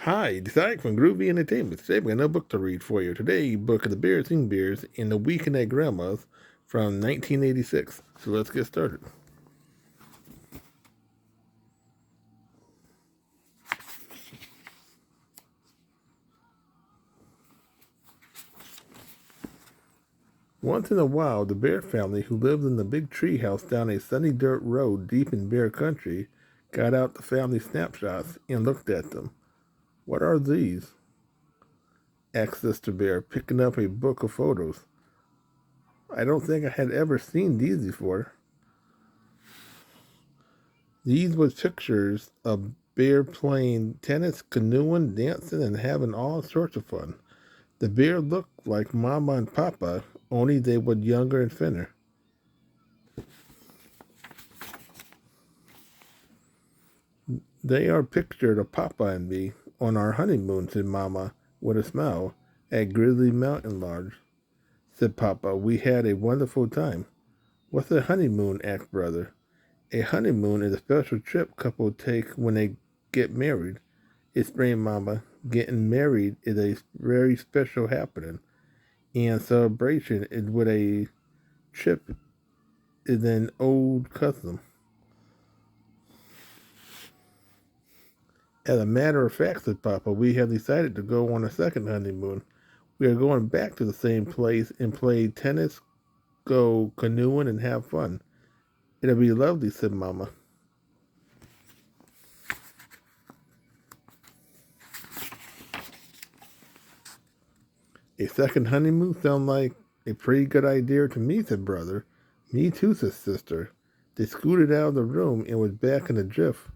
Hi, Desire from Groovy Entertainment. Today we got another book to read for you. Today, book of the Berenstain Bears in the Weekend at Grandma's from 1986. So let's get started. Once in a while, the Bear family, who lived in the big tree house down a sunny dirt road deep in Bear Country, got out the family snapshots and looked at them. What are these? Asked Sister Bear, picking up a book of photos. I don't think I had ever seen these before. These were pictures of Bear playing tennis, canoeing, dancing, and having all sorts of fun. The bear looked like Mama and Papa, only they were younger and thinner. They are pictured of Papa and me on our honeymoon, said Mama, with a smile, at Grizzly Mountain Lodge. Said Papa, we had a wonderful time. What's a honeymoon? Asked Brother. A honeymoon is a special trip couples take when they get married. Explained Mama. Getting married is a very special happening, and celebration is with a trip is an old custom. As a matter of fact, said Papa, we have decided to go on a second honeymoon. We are going back to the same place and play tennis, go canoeing, and have fun. It'll be lovely, said Mama. A second honeymoon sounds like a pretty good idea to me, said Brother. Me too, said Sister. They scooted out of the room and was back in a jiff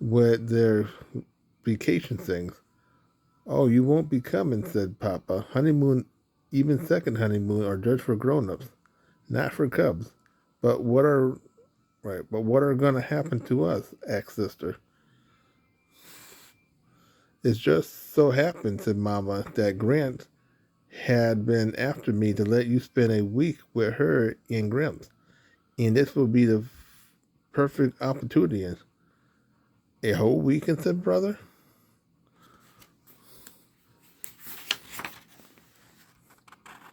with their vacation things. Oh, you won't be coming, said Papa. Honeymoon, even second honeymoon, are just for grown-ups, not for cubs. But what are right? But what are going to happen to us? Asked Sister. It just so happened, said Mama, that Grant had been after me to let you spend a week with her and Grimps, and this will be the perfect opportunity. A whole weekend, said Brother.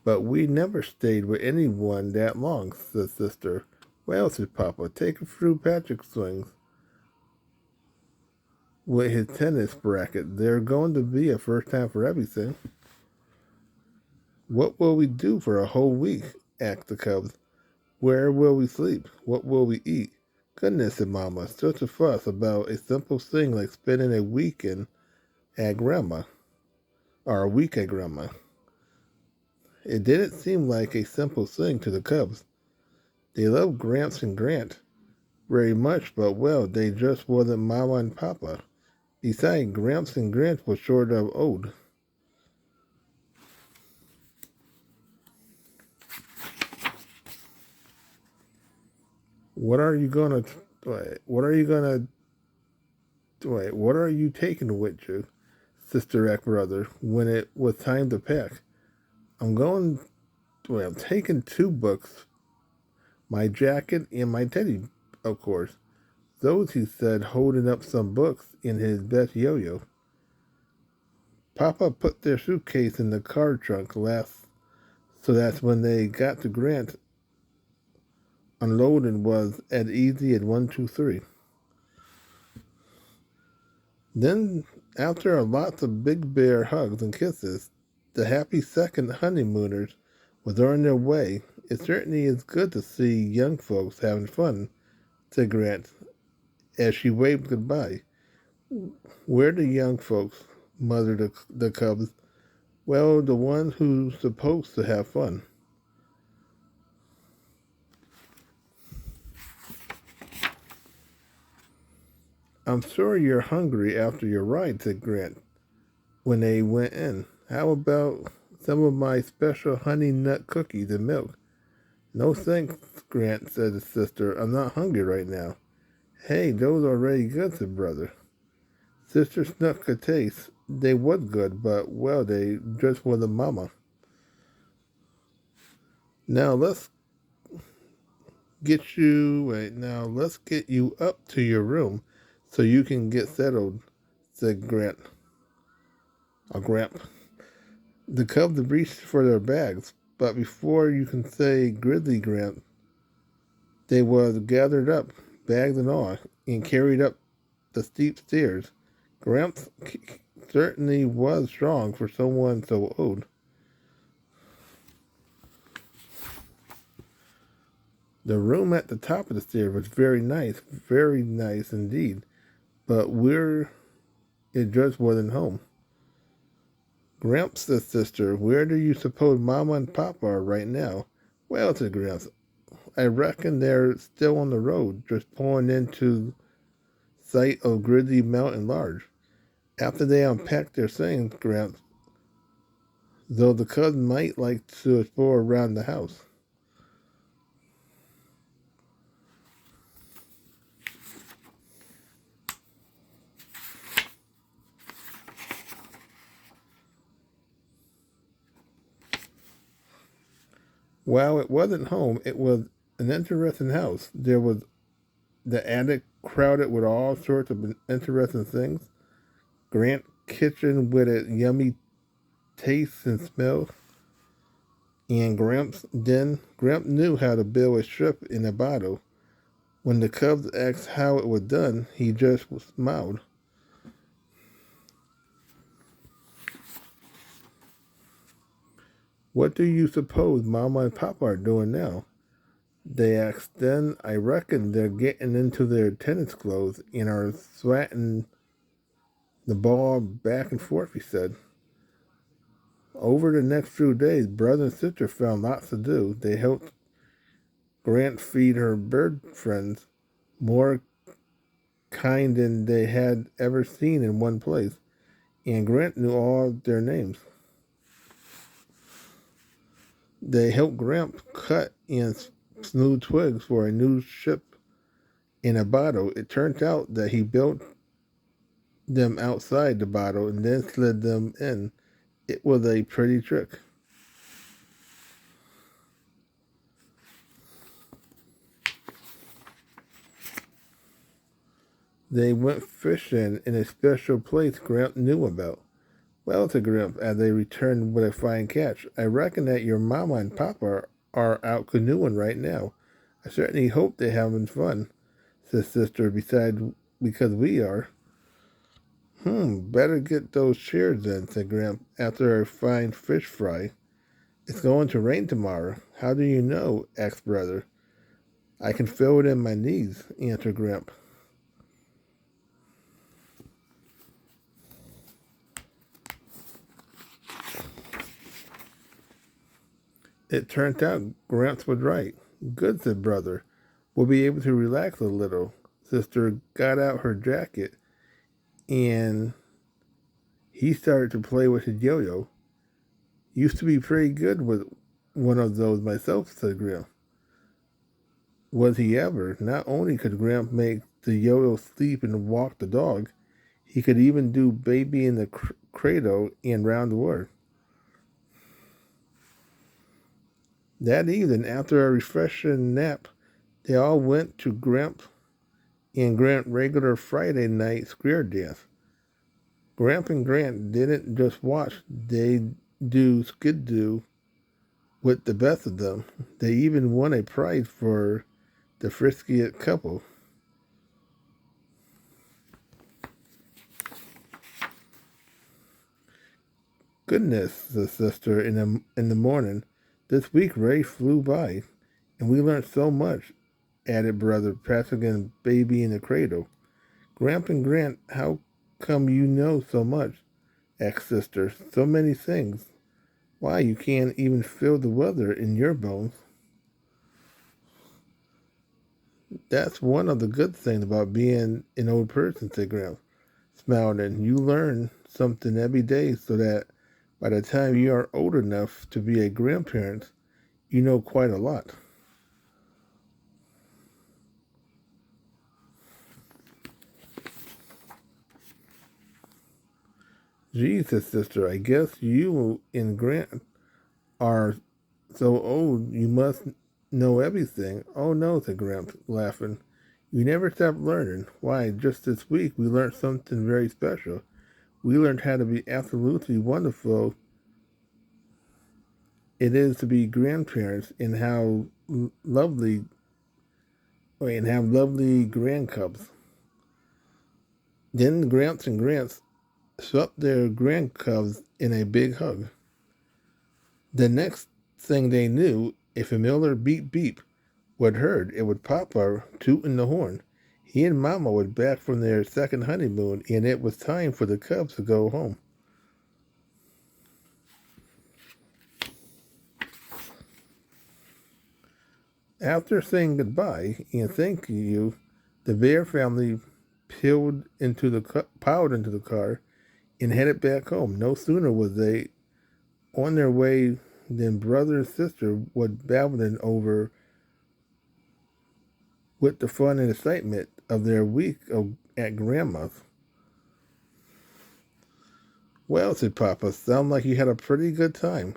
But we never stayed with anyone that long, said Sister. Well, said Papa, take her through Patrick swings with his tennis bracket. They're going to be a first time for everything. What will we do for a whole week? Asked the cubs. Where will we sleep? What will we eat? Goodness, said Mama, such a fuss about a simple thing like spending a weekend at Grandma, or a week at Grandma. It didn't seem like a simple thing to the cubs. They loved Gramps and Grant very much, but well, they just wasn't Mama and Papa. Besides, Gramps and Grant were sort of old. What are you gonna? What are you gonna? What are you taking with you, Sister asked Brother, when it was time to pack? I'm going. I'm taking two books, my jacket and my teddy, of course. Those, he said, holding up some books in his best yo-yo. Papa put their suitcase in the car trunk last, so that's when they got to Grant. Unloading was as easy as 1, 2, 3. Then, after a lots of big bear hugs and kisses, the happy second honeymooners was on their way. It certainly is good to see young folks having fun, said Grant as she waved goodbye. Where the young folks? Muttered the cubs. Well, the ones who's supposed to have fun. I'm sure you're hungry after your ride, said Grant when they went in. How about some of my special honey nut cookies and milk? No thanks, Grant, said his sister. I'm not hungry right now. Hey, those are really good, said Brother. Sister snuck a taste. They was good, but, well, they just for the mama. Now let's get you up to your room so you can get settled, said Gramp. The cubs reached for their bags, but before you can say Grizzly Gramp, they was gathered up, bags and all, and carried up the steep stairs. Gramps certainly was strong for someone so old. The room at the top of the stairs was very nice indeed, but it just wasn't home. Gramps, said Sister, where do you suppose Mama and Papa are right now? Well, said Gramps, I reckon they're still on the road, just pulling into sight of Grizzly Mountain Large. After they unpacked their things, Gramps, though the cubs might like to explore around the house. While it wasn't home, it was an interesting house. There was the attic crowded with all sorts of interesting things. Grant kitchen with its yummy taste and smell. And Gramps knew how to build a ship in a bottle. When the cubs asked how it was done, he just smiled. What do you suppose Mama and Papa are doing now? They asked then. I reckon they're getting into their tennis clothes and are swatting the ball back and forth, he said. Over the next few days, brother and sister found lots to do. They helped Grant feed her bird friends, more kind than they had ever seen in one place, and Grant knew all their names. They helped Gramp cut and smooth twigs for a new ship in a bottle. It turned out that he built them outside the bottle and then slid them in. It was a pretty trick. They went fishing in a special place Gramp knew about. Well, said Gramp, as they returned with a fine catch, I reckon that your mama and papa are out canoeing right now. I certainly hope they're having fun, said Sister, because we are. Better get those chairs then, said Gramp, after a fine fish fry. It's going to rain tomorrow. How do you know? Asked Brother. I can feel it in my knees, answered Gramp. It turned out Gramps was right. Good, said Brother. We'll be able to relax a little. Sister got out her jacket and he started to play with his yo-yo. Used to be pretty good with one of those myself, said Gramp. Was he ever? Not only could Gramp make the yo-yo sleep and walk the dog, he could even do baby in the cradle and round the world. That evening, after a refreshing nap, they all went to Gramp and Grant regular Friday night square dance. Gramp and Grant didn't just watch, they do skidoo with the best of them. They even won a prize for the friskiest couple. Goodness, the sister in the morning. This week Ray flew by, and we learned so much, added Brother, passing a baby in the cradle. Gramp and Grant, how come you know so much? Asked Sister. So many things. Why, you can't even feel the weather in your bones. That's one of the good things about being an old person, said Gramp, smiling. You learn something every day so that by the time you are old enough to be a grandparent, you know quite a lot. Jesus, Sister, I guess you and Grant are so old you must know everything. Oh no, said Gramp, laughing. You never stop learning. Why, just this week we learned something very special. We learned how to be absolutely wonderful it is to be grandparents and how lovely and have lovely grandcubs. Then Gramps and Grants swept their grandcubs in a big hug. The next thing they knew, a familiar beep beep was heard. It was Papa tooting the horn. He and Mama were back from their second honeymoon, and it was time for the cubs to go home. After saying goodbye and thank you, the Bear family piled into the car and headed back home. No sooner was they on their way than brother and sister were babbling over with the fun and excitement of their week at Grandma's. Well, said Papa, sound like you had a pretty good time.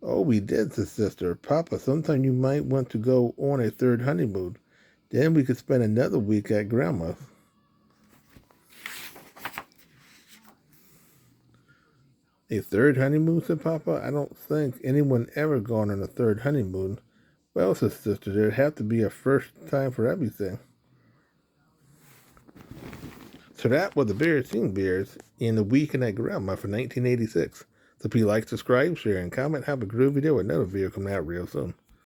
Oh, we did, said Sister. Papa, sometime you might want to go on a third honeymoon. Then we could spend another week at Grandma's. A third honeymoon, said Papa? I don't think anyone ever gone on a third honeymoon. Well, said Sister, there'd have to be a first time for everything. So that was the Berenstain Bears in the Weekend at Grandma for 1986. So please like, subscribe, share, and comment. Have a groovy day with another video coming out real soon.